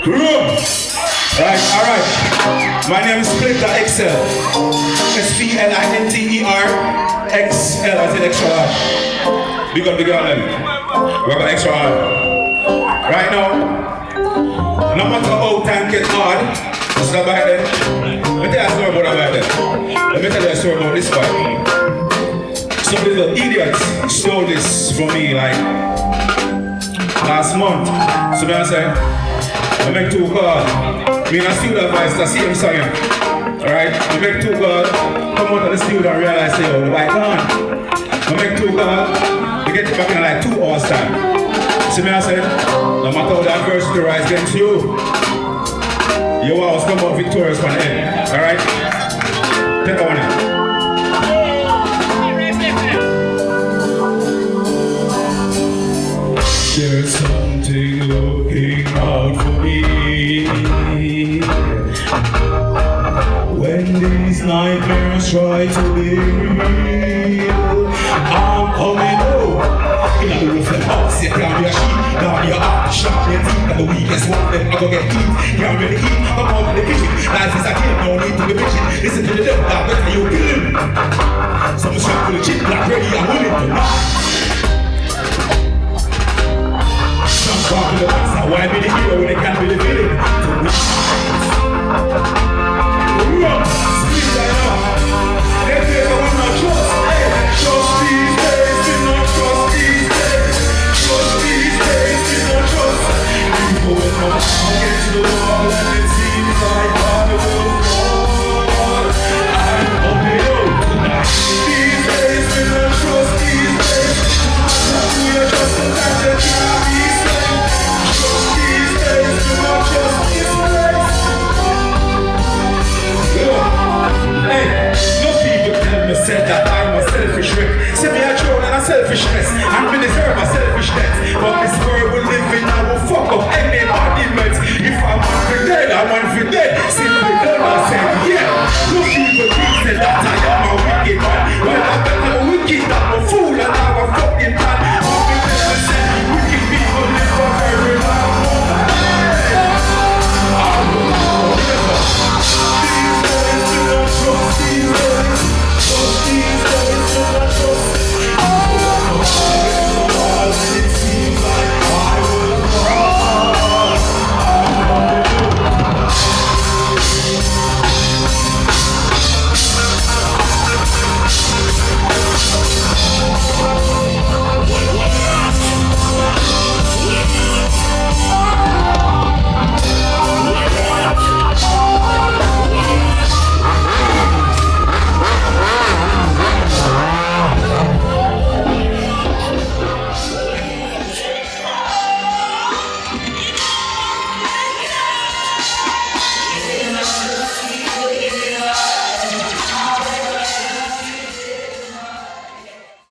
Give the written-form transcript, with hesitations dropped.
Room. Right, alright. My name is Splinter XL. SPLINTER XL as in extra hard. Big up the girl then. We got extra hard. Right now, no matter how time gets hard, it's not back then. Let me tell you a story about that then. Let me tell you a story about this fight. Some little idiots stole this from me like last month. So I say, I make 2 calls. Me and a student voice to see him singing. Alright? I make 2 calls, come out of the studio and realize, say, oh, the bike on. I make 2 calls, we get it back in like 2 hours time. See me I said, no matter how the adversity rise against you, you always come out victorious from the end. Alright? Take that one in. There's something looking out for me when these nightmares try to be real. I'm coming over in the roof of the house. You can't be a sheep, now be a heart, sharp your teeth, and the weakest one, then I go get eat. Can't really eat, come out of the kitchen. Life is a game, no need to be bitching. Listen to the devil, that better you kill him. Some strap to the chip, black ready, I'm willing to knock. Why be the hero when they can't be the villain?